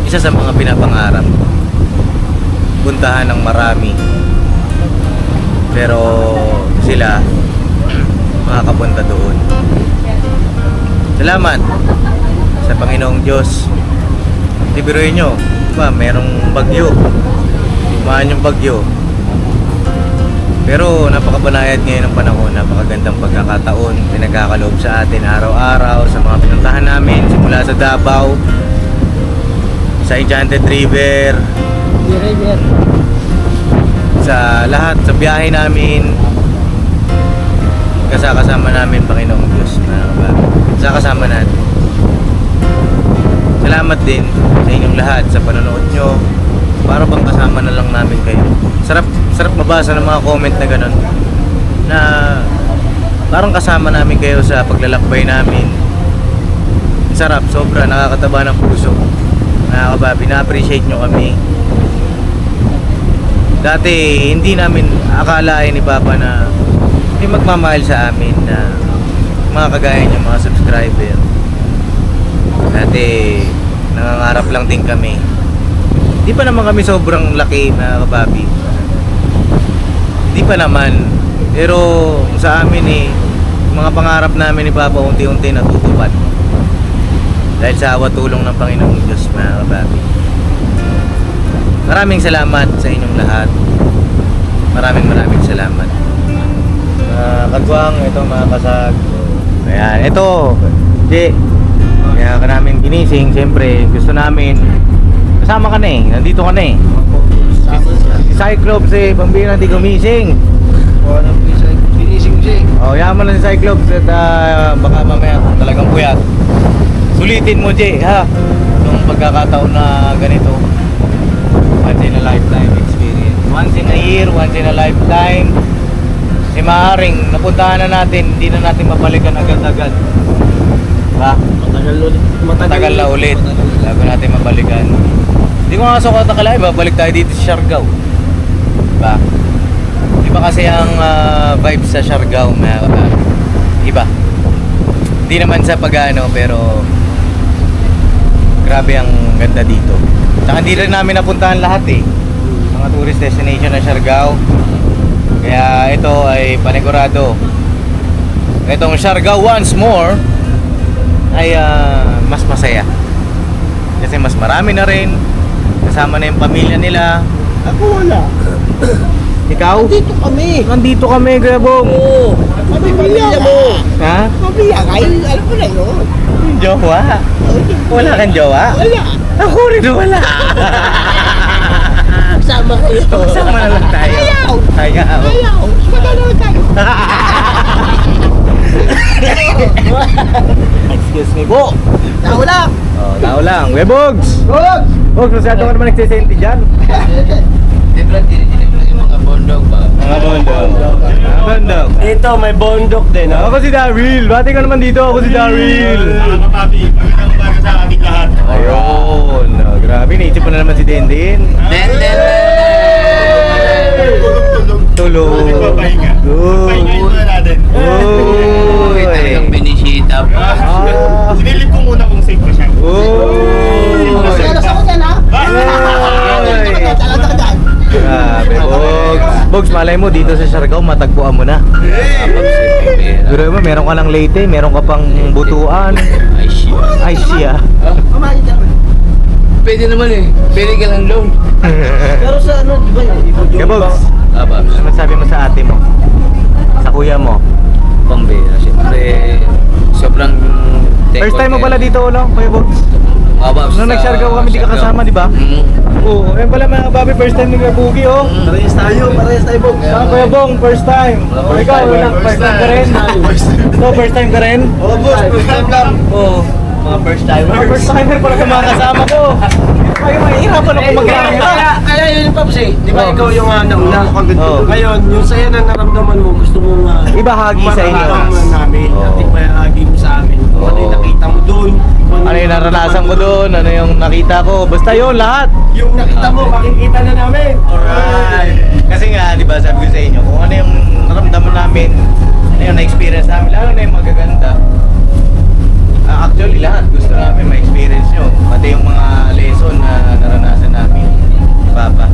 S1: isa sa mga pinapangarap. Puntahan ng marami. Pero sila makakapunta doon. Salamat sa Panginoong Diyos. Tibiruin nyo, diba, merong bagyo. Tumaan yung bagyo. Pero napakabanayad ngayon ng panahon, napakagandang pagkakataon, pinagkakaloob sa atin araw-araw sa mga pinuntahan namin, simula sa Davao, sa Enchanted River, sa lahat, sa biyahe namin, kasama namin Panginoong Diyos na kasama natin. Salamat din sa inyong lahat sa panonood nyo. Para bang kasama na lang namin kayo. Sarap mabasa ng mga comment na gano'n, na parang kasama namin kayo sa paglalakbay namin. Sarap, sobra, nakakataba ng puso. Nakakababi, na-appreciate nyo kami. Dati hindi namin akalain ni Papa na may magmamahal sa amin na mga kagaya nyo, mga subscriber. Dati nangangarap lang din kami. Di pa naman kami sobrang laki na kababi. Di pa naman. Pero sa amin mga pangarap namin ni Papa unti-unti natutupad. Dahil sa awa tulong ng Panginoong Diyos, mga kababi. Maraming salamat sa inyong lahat. Maraming salamat. Kagwang, ito mga kasag. Ayan, ito. Kaya ka namin ginising. Siyempre, gusto namin kasama ka na nandito ka na si Cyclops pambira di gumising. Ginising siya. Yaman na si Cyclops at baka mamaya kung talagang puyat, sulitin mo ha, nung pagkakataon na ganito. Once in a lifetime experience, once in a year, once in a lifetime. Maaaring napuntahan na natin, hindi na natin mabalikan agad-agad, diba? Matagal na ulit bago natin mabalikan. Hindi ko nga sukat akalain, babalik tayo dito sa Siargao, diba? Iba kasi ang vibe sa Siargao, iba. Hindi naman sa pagano, pero grabe ang ganda dito. Saka hindi rin namin napuntahan lahat mga tourist destination ng Siargao. Kaya ito ay panigurado. Itong Siargao once more ay mas masaya. Kasi mas marami na rin. Kasama na yung pamilya nila.
S5: Ako wala.
S1: Ikaw?
S5: Dito kami.
S1: Nandito kami, Kuya Bong.
S5: Oo. Pamilya mo.
S1: Ha?
S5: Pamilya kayo. Alam mo na yun.
S1: Jowa? Wala kang jowa?
S5: Wala.
S1: Ako rin wala.
S5: Sama kayo.
S1: Sama na lang tayo. Ayaw.
S5: Magkano tayo?
S1: Excuse me po.
S5: Tao lang.
S1: Tao lang. Kuya Bogs! Bogs, masyado ka naman nagsisenti dyan.
S3: Yung mga bondog ba?
S1: Mga bondog.
S5: Ito, may bondok din.
S1: Ako si Daryl. Bati ka naman dito. Ako si Daryl.
S4: Papi, magandang umaga sa ating lahat.
S1: Ayun. Grabe, naisip mo na naman si Denden. Tulog.
S4: Nagpapahinga. Pahingayin muna natin.
S1: Uy.
S3: Talagang binisita pa.
S4: Sinilip ko muna kung safe pa siya.
S1: Grabe, Bogs. Bogs, malay mo dito sa Siargao, matagpuan mo na. Pero mo, meron ka lang Leyte, meron ka pang Butuan. Ay siya.
S3: Pwede naman pwede ka lang loan.
S5: Pero sa ano, di ba yun?
S1: Kaya Bogs,
S3: Babs.
S1: ano masabi mo sa ate mo? Sa kuya mo?
S3: Pambira, siyempre sobrang
S1: First time mo pala dito, Ulo, Kuya Bogs?
S3: Babs.
S1: Nung nag-Siargao kami, di ka kasama, di ba? Oo, ayun pala mga babi, first time ni Kuya Boogie, oh.
S5: Parehas tayo, Bong.
S1: Saka Kuya Bong, first time. Ikaw, first time ka rin? Ito, first time ka rin?
S5: Oo, boss, first time lang.
S1: Oo.
S5: Mga first timer.
S1: Mga first timer pala sa mga kasama ko. Ay, mahihirapan ako mag-camera.
S5: Kaya yun, Pops Di ba
S1: Oh.
S5: ikaw yung nauna?
S1: Oh.
S5: Ngayon, yung saya na naramdaman mo, gusto mong
S1: Ibahagi sa inyo.
S5: mararamdaman namin.
S1: Oh.
S5: At ibahagi mo sa amin. Kung ano yung nakita mo doon.
S1: Ano yung naranasan ko doon? Ano yung nakita ko? Basta yun, lahat.
S5: Yung nakita mo, makikita na namin.
S1: Alright. Kasi nga, di ba, sabi ko sa inyo, kung ano yung naramdaman namin Ayun, na-experience namin, lalo na yung magaganda. Actually, lahat gusto namin ma-experience nyo. Pati yung mga lesson na naranasan namin. Papa.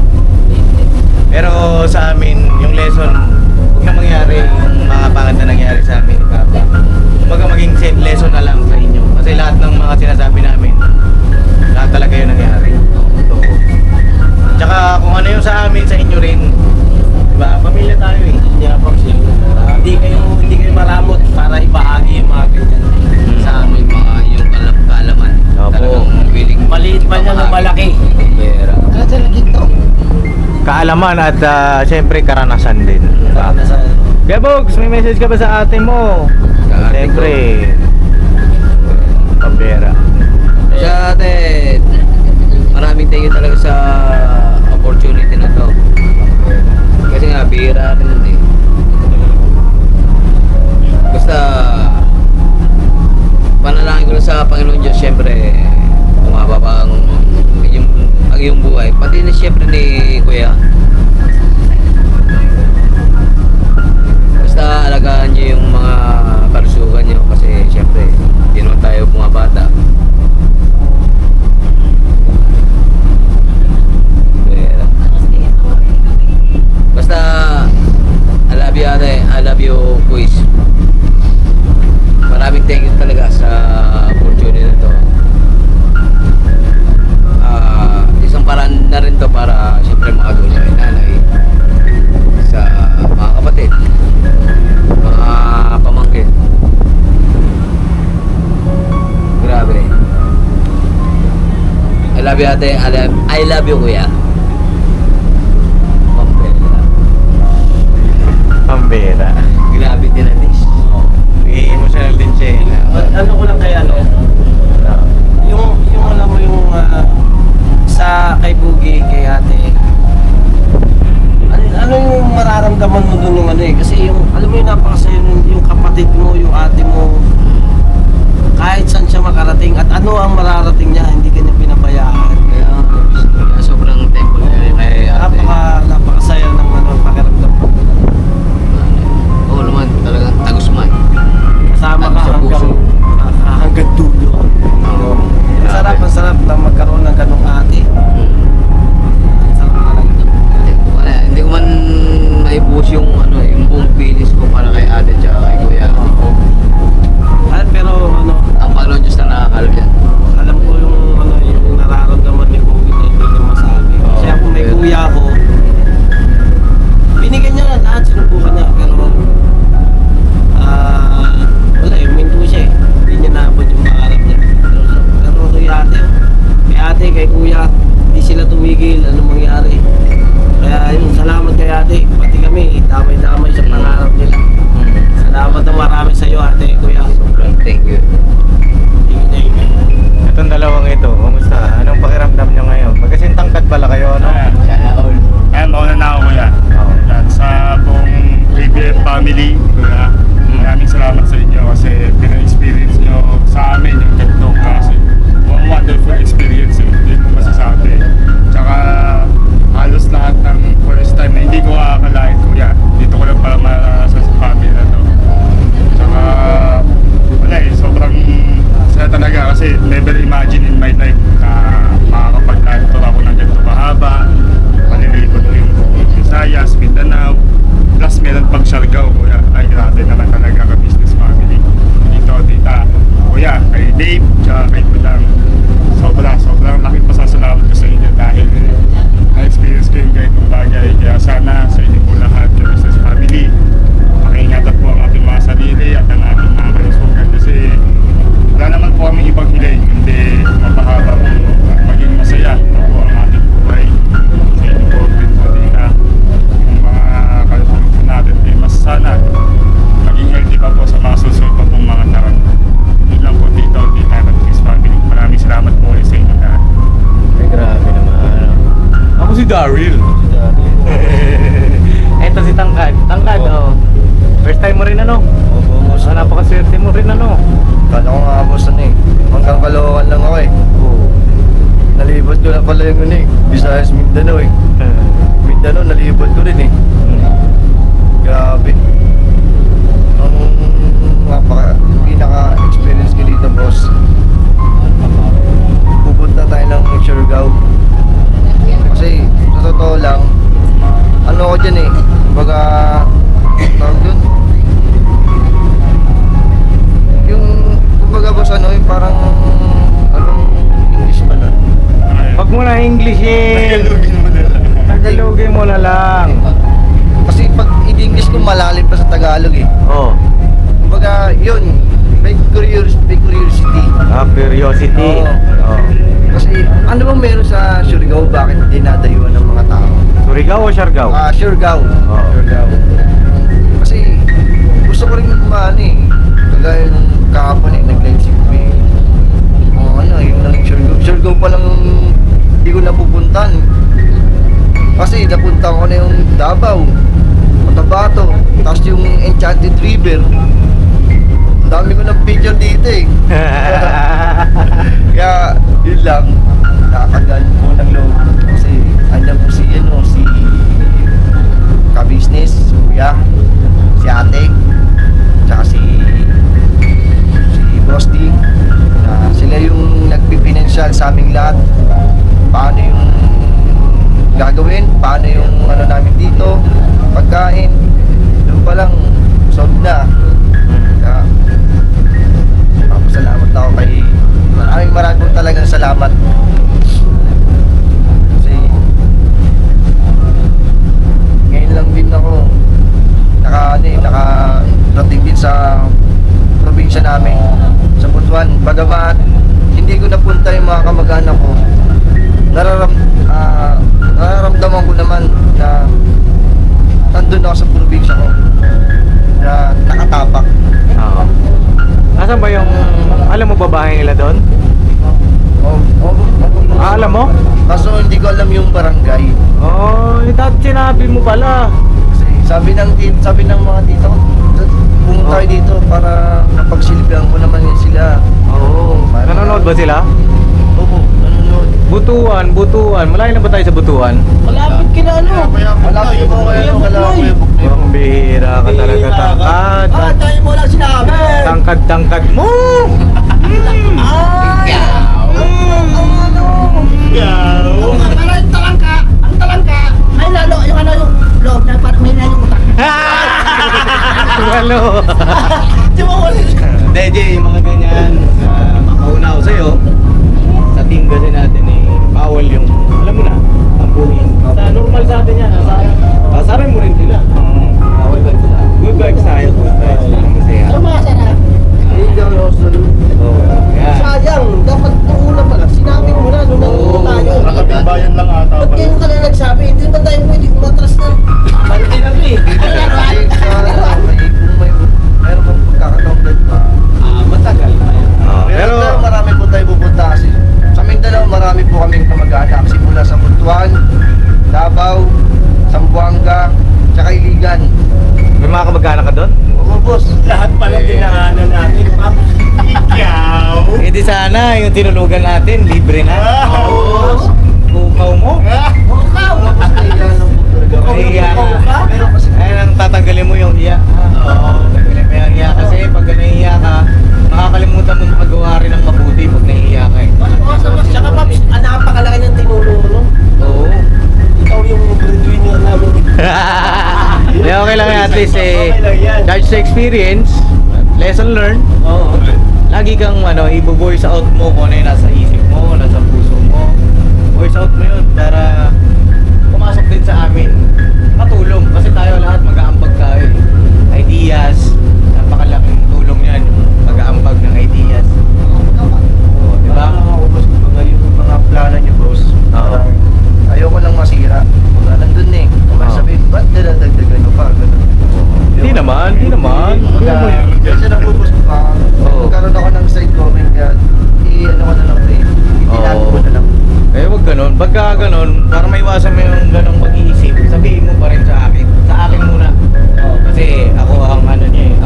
S1: Pero sa amin, yung lesson, huwag na mangyari yung mga pangit na nangyari sa amin ni Papa. Kumbaga maging lesson na lang sa inyo. Kasi lahat ng mga sinasabi namin, lahat talaga yung nangyari. So, tsaka kung ano yung sa amin, sa inyo rin. Diba? Pamilya tayo eh.
S5: Yeah, Foxy. Hindi kayo maramot para ibahagi yung mga ganyan sa amin.
S3: Mga yung kaalaman.
S1: Opo.
S3: Talagang willing.
S5: Maliit man yan o malaki.
S3: Pera.
S1: Kaalaman at syempre karanasan din. Diba? Kaya Bogs, may message ka ba sa ate mo?
S3: Sa ate
S1: Siyempre. Pambera.
S3: Sa ate, maraming thank you talaga sa opportunity na to. Kasi nga, bihira rin eh. Basta, panalangin ko lang sa Panginoon Diyos, siyempre, umaba pa ang iyong buhay. Pati na siyempre ni Kuya. Basta alagaan niyo yung mga kalusugan niyo kasi siyempre, hindi naman tayo bumabata. Basta, I love you ate, I love you Kuis. Maraming thank you talaga sa opportunity na to. Isang paraan na rin to para siyempre makatulong kay nanay, sa mga kapatid, mga pamangkin. Grabe. I love you ate, I love you kuya.
S1: Pambera.
S3: Grabe din na this.
S1: Emotional din siya eh.
S5: Ano ko lang kay yung alam mo yung sa kay Bugi, kay ate. Ano yung mararamdaman mo dun yung kasi yung alam mo yung napakasaya yung kapatid mo, yung ate mo, kahit saan siya makarating at ano ang mararating niya, hindi kanya pinabayaan.
S3: Kaya sobrang thankful kay ate.
S5: Napakasaya ng pakiramdam mo.
S3: Oo naman, talagang tagus man.
S5: Kasama ka
S3: Sa puso.
S5: hanggang dulo.
S3: Oo.
S5: Ang sarap na magkaroon ng ganong ate. Sarap talaga.
S3: Hindi ko man maibuhos yung yung buong feelings ko para kay ate at kay kuya.
S5: Pero
S3: Ang Panginoon Diyos na nakakalap yan.
S5: alam ko yung nararamdaman ni Bugi na hindi niya masabi. Kasi ako may kuya ako, binigyan niya lahat, sinubukan niya. Pero wala minto siya eh. Hindi niya naabot yung pangarap niya. Pero kay ate, kay kuya, hindi sila tumigil. Anong mangyari? Kaya yun, salamat kay ate. Pati kami, damay-damay sa pangarap nila. Salamat na marami sa iyo ate, kuya.
S3: Sobrang thank you.
S5: Thank you.
S1: Itong dalawang ito, kumusta? Anong pakiramdam nyo ngayon? Magkasing tangkad pala kayo, ano?
S3: Sana all.
S4: Ayan, mauna na ako kuya.
S1: Oo.
S4: Yan, sa buong ABF family, kuya, maraming salamat sa inyo kasi pina-experience nyo sa amin yung ganitong klase. Wonderful experience, hindi mo masasabi. Tsaka halos lahat ng first time na hindi ko akalain kuya. Dito ko lang pala maranasan sa family na to. Tsaka wala sobrang saya talaga kasi never imagine in my life na makakapag-tour ako ng ganito mahaba. Malilibot ko yung Visayas, Mindanao, plus meron pang Siargao kuya. Ay grabe naman talaga ka business family. Dito, tita, kuya, kay Dave, tsaka kay Budang. Sobrang laking pasasalamat ko sa inyo dahil na-experience ko yung ganitong bagay. Kaya sana sa inyo po lahat, yung business family, pakiingatan po ang ating mga sarili at ang ating mga kalusugan kasi wala naman po kami ibang hiling, hindi mapahaba po at maging masaya na po ang ating buhay. Sa inyo po, Pinpolina, yung mga kalusugan natin, mas sana maging healthy pa po sa mga susunod pa pong mga taon. Yun lang po dito, Tita at Business Family. Maraming salamat po ulit sa inyo lahat.
S1: Ay, grabe naman. Ako si Daryl. Eto si Tangkad. Tangkad, oh. First time mo rin, ano?
S6: Opo, boss.
S1: Napakaswerte mo rin, ano?
S6: Kala ko nga, boss, hanggang Caloocan lang ako eh.
S1: Oo.
S6: Nalibot ko na pala yung Visayas, Mindanao eh. Mindanao, nalibot ko rin eh. Grabe. Ang baka pinaka-experience ko dito, boss. Pupunta tayo ng Siargao. Kasi sa totoo lang, ano ko dyan eh, kumbaga, tawag dun, yung, kumbaga boss, ano, yung parang, anong English ba nun?
S1: Wag mo na Englishin. Tagalogin mo na lang.
S6: Kasi pag in-English ko malalim pa sa Tagalog eh.
S1: Oh.
S6: Kumbaga, yun, may curiosity.
S1: Curiosity.
S6: Oo.
S1: Oh.
S6: Kasi ano bang meron sa Siargao, bakit dinadayuan ng mga tao?
S1: Surigao o Siargao?
S6: Siargao.
S1: Oo.
S6: Siargao. Kasi gusto ko rin kumahan eh. Kagaya nung kahapon eh, nag-live si Kuya. Yung lang Siargao. Siargao pa lang hindi ko napupuntan. Kasi napunta ko na yung Davao, Cotabato, tapos yung Enchanted River. Dami ko ng picture dito eh. Kaya yun lang, nakakagal po ng loob. Kasi andyan po si ka-business, si Kuya, si Ate, tsaka si Boss D. Sila yung nagpipinansyal sa aming lahat. Paano yung gagawin, paano yung ano namin dito, pagkain, doon pa lang solve na. Kaya salamat ako kay maraming talagang salamat. Kasi ngayon lang din ako nakarating din sa probinsya namin sa Butuan. Bagamat hindi ko napunta yung mga kamag-anak ko, nararamdaman ko naman na nandun ako sa probinsya ko na nakatapak.
S1: Oo. Asan ba yung, alam mo babae nila doon? Alam mo?
S6: Kaso hindi ko alam yung barangay.
S1: Dati sinabi mo pala.
S6: Kasi sabi ng mga tito ko, pumunta tayo dito para napagsilbihan ko naman yun sila.
S1: Oo. Nanonood ba sila?
S6: Opo, nanonood.
S1: Butuan. Malayo na ba tayo sa Butuan?
S5: Malapit kina ano.
S6: Malapit mo kayo, malapit mo.
S1: Ang bihira ka talaga, tangkad.
S5: Tayo mo lang sinabi.
S1: Tangkad mo!
S5: Ang talangka. May lalo, yung ano yung loob na parang may lalo utak.
S1: Ano?
S5: Di ba wala?
S1: DJ, yung mga ganyan. Makauna ako sa'yo. Sa team kasi natin eh, bawal yung, alam mo na, tampuhin. Normal sa atin yan. Asarin mo rin sila. Bawal ba sila? Good vibes tayo. Good vibes lang kasi.
S5: Ano mga sana?
S6: Hindi ako nakusunod.
S1: Yan.
S5: Sayang, dapat nung una pala, sinabi mo na nung nangunguna tayo.
S4: Nakapigbayan lang ata.
S5: Ba't kayo ka na nagsabi? Hindi ba tayo pwede umatras na? Balik na rin.
S6: Meron pong pagkakataon doon pa.
S5: Matagal pa yan.
S6: Pero marami po tayo pupunta kasi sa Mindanao marami po kaming kamag-anak simula sa Butuan, Davao, Zamboanga, tsaka Iligan.
S1: May mga kamag-anak ka doon?
S6: Oo, boss.
S5: Lahat pala dinaanan natin.
S4: Ikaw!
S1: Eh di sana, yung tinulugan natin, libre na.
S5: Oo.
S1: Kukaw mo.
S5: Mukaw.
S1: Iya ka.
S6: Pero kasi
S1: Ayun ang tatanggalin mo yung iya. Oo. Tanggalin mo yung iya kasi pag naiiya ka, makakalimutan mo magawa rin ng mabuti pag naiiya ka eh.
S5: Tsaka Paps, napakalaki ng tinulong, no?
S1: Oo.
S5: Ikaw yung breadwinner namin.
S1: Hindi, okay lang yan. At least eh, charge to experience, lesson learned.
S5: Oo.
S1: Lagi kang i-voice out mo kung ano yung nasa isip mo, nasa puso mo. Voice out mo yun para pumasok din sa amin. Matulong kasi tayo lahat mag-aambag tayo eh. Ideas, napakalaking tulong yan, yung mag-aambag ng ideas. Oo, di ba?
S6: yung mga plano niyo, boss.
S1: Oo.
S6: Ayoko lang masira. Wala nandun eh. Kung
S1: Oo.
S6: sabihin, ba't dadagdagan mo pa? Ganun.
S1: Hindi naman.
S6: Kasi nabubos ko pa.
S1: Oo.
S6: Nagkaroon ako ng side comment kaya i-ano ko na lang eh. Itinago ko na lang.
S1: Eh wag ganun. Pagka ganun, para maiwasan mo yung ganong mag-iisip, sabihin mo pa rin sa akin. Sa akin muna. Kasi ako ang ano niya eh.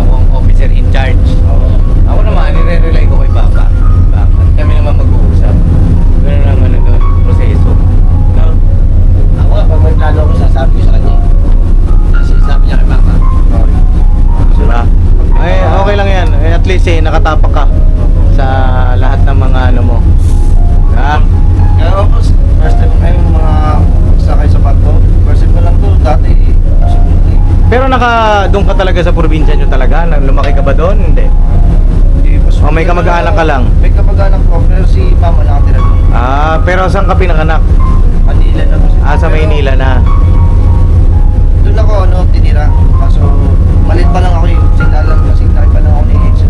S1: doon ka talaga sa probinsya nyo talaga? Lumaki ka ba doon? Hindi. O may kamag-anak ka lang?
S6: May kamag-anak ko, pero si mama nakatira doon.
S1: Ah, pero saan ka pinanganak?
S6: Manila na po siya.
S1: Ah, sa Maynila na.
S6: Doon ako, tinira. Kaso, malit pa lang ako eh. Signal pa lang ako ni Edson.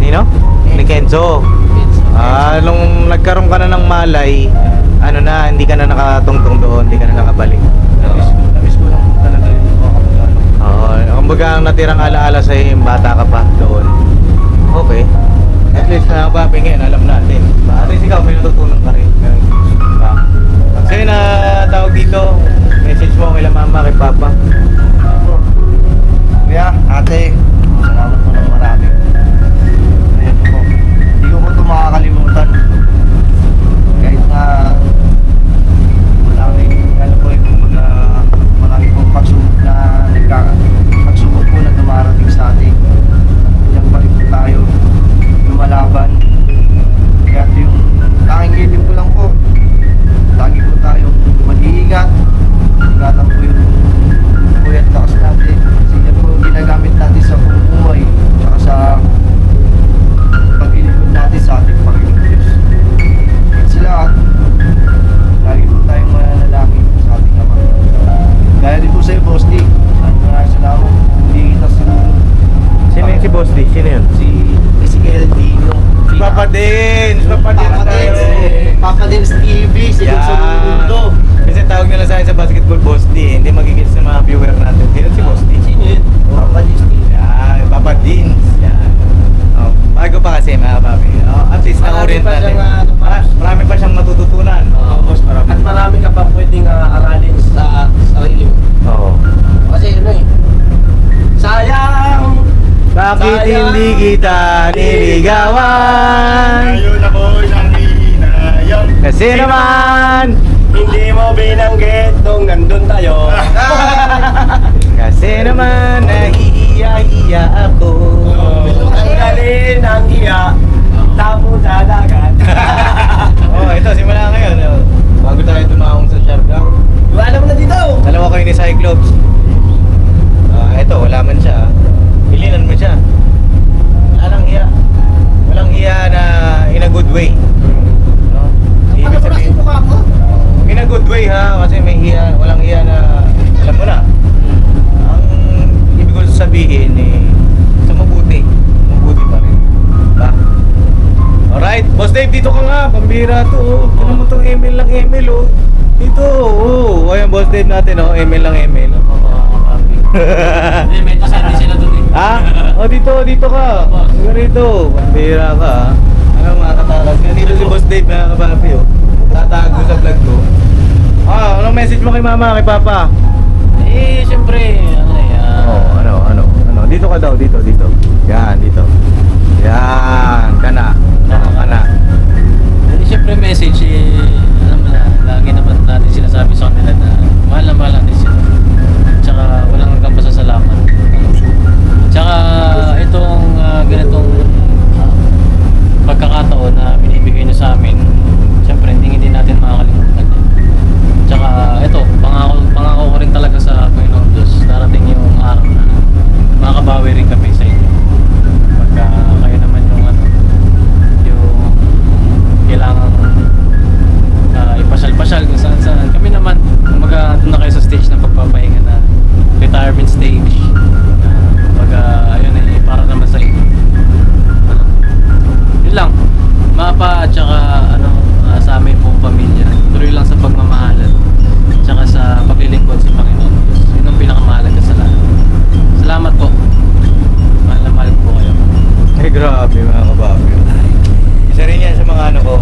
S1: Nino? Ni Kenzo. Ah, nung nagkaroon ka na ng malay, hindi ka na nakatungtong doon, hindi ka na nakabalik.
S6: Namiss ko lang talaga yung mga kamag-anak.
S1: Oo, kumbaga ang natirang alaala sa'yo yung bata ka pa doon. Okay. At least nakakababi ngayon, alam natin. At least ikaw, may natutunan ka rin. Diba? Sa'yo na tawag dito, message mo kay mama, kay papa.
S6: Kuya, ate, salamat po ng marami. Ayan po. Hindi ko po ito makakalimutan. Kahit na marami pong pagsubok na pagsubok po na dumarating sa atin. Diyan pa rin po tayo lumalaban. Kaya yung tanging hiling ko lang po, lagi po tayong mag-iingat. Ingatan po yung buhay at lakas natin. Kasi yan po ginagamit natin sa pumuhay at sa paglilingkod natin sa ating Panginoon Diyos. At sila at lagi po tayong mananalangin sa ating Ama. Gaya din po sa iyo, Boss D. Maraming salamat. Hindi kita sinunod.
S1: Sino yun si Boss D? Sino yun?
S6: Si Ezekiel Dino.
S1: Papa Dins! Papa Dins tayo!
S6: Papa Dins TV. Sigot sa mundo.
S1: Kasi tawag nila sa akin sa basketball, Boss D. Hindi magigits sa mga viewer natin. Sino si Boss D?
S6: Sino yun? Papa Dins TV.
S1: Yan, Papa Dins. Yan. Oh, bago pa kasi mga papi. Oh, at least na-orient natin. Marami pa siyang matututunan. Boss, marami.
S5: At marami ka pa pwedeng aralin sa sarili mo.
S1: Oo.
S5: Kasi sayang!
S1: Bakit hindi kita niligawan?
S4: Ngayon ako'y nanginayang.
S1: Kasi naman,
S5: Hindi mo binanggit nung nandun tayo.
S1: kasi naman, nahihiya-hiya ako.
S5: Ang galing ng hiya, tapo sa dagat.
S1: Oh, ito, simula ngayon. Bago tayo tumahong sa Siargao.
S5: Wala mo na dito!
S1: Dalawa kayo ni Cyclops. Ito, wala man siya. Pilinan mo siya. Walang hiya. Walang hiya na in a good way. No? Ibig sabihin, in a good way ha, kasi may hiya, walang hiya na, alam mo na. Ang ibig ko sabihin sa mabuti. Mabuti pa rin. Diba? Alright, Boss Dave, dito ka nga. Pambira to. Tignan mo itong email lang email oh. Dito, oh. Ayan, Boss Dave natin oh. Email lang email.
S5: May hindi sila dun eh.
S1: Ha? O dito ka. Sige rito. Pambira ka ha. Ano mga katakas nga. Dito si Boss Dave mga kapapi oh. Tatago sa vlog ko. Anong message mo kay mama, kay papa?
S5: Siyempre,
S1: Ano? Dito ka daw, dito. Yan, dito. Yan, kana.
S7: Siyempre message, alam mo na, lagi naman natin sinasabi sa kanila na mahal na mahal natin sila. Tsaka walang hanggang pasasalamat. Tsaka itong ganitong pagkakataon na binibigay nyo sa amin, siyempre hindi natin makakalimutan yan. Tsaka ito, pangako ko rin talaga sa Panginoon Diyos, darating yung araw na makabawi rin kami sa inyo. Pagka kayo naman yung yung kailangan ipasal-pasal kung saan kami naman kumaga doon na kayo sa stage ng pagpapahinga na retirement stage ayun para naman sa inyo yun lang mapa at saka sa amin pong pamilya tuloy lang sa pagmamahalan at saka sa paglilingkod sa Panginoon Diyos yun ang pinakamahalaga sa lahat. Salamat po, mahal na mahal po kayo.
S1: Grabe mga kababi. Isa rin yan sa mga ko,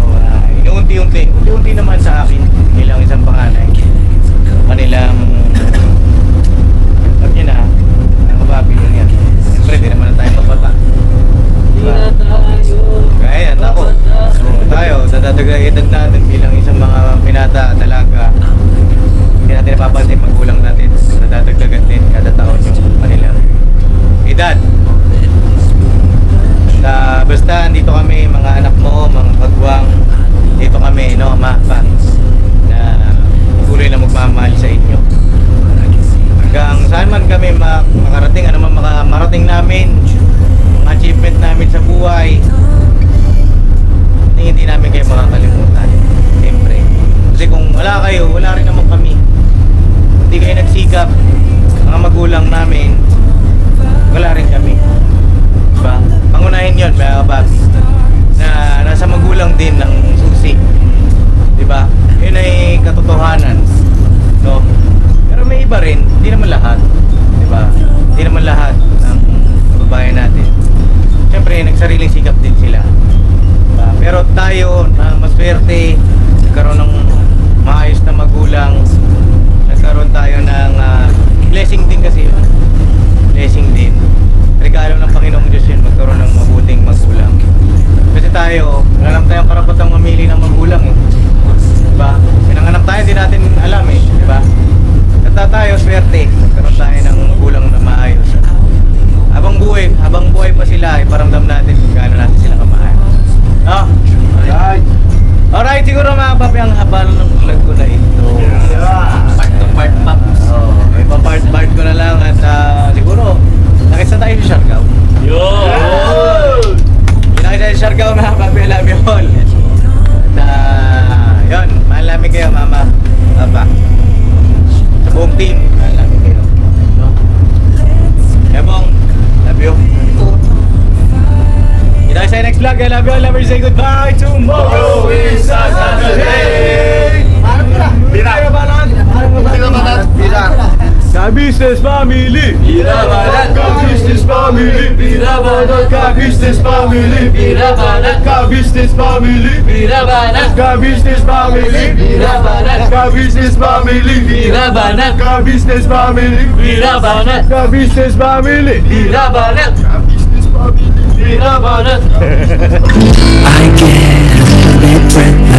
S1: unti-unti naman sa akin bilang isang panganay. Kanilang pag yun mga kababi yun yan. Siyempre di naman na tayo mabata. Kaya yan ako. Tayo, sa dadagdagan natin bilang isang mga binata talaga. Hindi natin napapansin magulang natin. Sa dadagdagan din kada taon yung kanilang edad. Basta andito kami mga anak mo, mga kagwang, dito kami fans na tuloy na magmamahal sa inyo. hanggang saan man kami makarating, ano man marating namin, mga achievement namin sa buhay, hindi namin kayo makakalimutan. Siyempre. Kasi kung wala kayo, wala rin naman kami. Kung hindi kayo nagsikap, mga magulang namin, wala rin kami. Diba? Pangunahin yun, mga kababi, na nasa magulang din ng susi. Diba? Yun ay katotohanan. No? Pero may iba rin, hindi naman lahat. Diba? Hindi naman lahat ng kababayan natin. Siyempre, nagsariling sikap din sila. Diba? Pero tayo, na maswerte, nagkaroon ng maayos na magulang, nagkaroon tayo ng blessing din kasi yun. Blessing din. Regalo ng Panginoong Diyos yun, magkaroon ng mabuting magulang. Kasi tayo, wala naman tayong karapatang mamili ng magulang eh. Diba? Pinanganak tayo, hindi natin alam eh. Diba? Kata tayo, swerte. Nagkaroon tayo ng magulang na maayos. Habang buhay pa sila, iparamdam natin kung gaano natin sila kamaayos. No? Alright. Alright, siguro mga papi, ang haba ng vlog ko na ito. Part to part pa. Ipa part ko na lang at siguro, nakita tayo sa Siargao. Yo! Nakita tayo sa Siargao mga papi, I love you all. At yun, mahal namin kayo mama, papa. Sa buong team, mahal namin kayo. No? Kaya bong, love you. Kita sa next vlog. I love you all. Never say goodbye. Tomorrow is a Saturday. Bira Banat. Ka-Business Family. Bira Banat. Ka-Business Family. Bira Banat. Ka-Business Family. Bira Banat. Ka-Business Family. Bira Banat. Ka-Business Family. Bira Banat. Ka-Business Family. Bira Banat. Ka-Business Family. Bira Banat. Ka-Business Family. Bira Banat.
S2: I get a little breath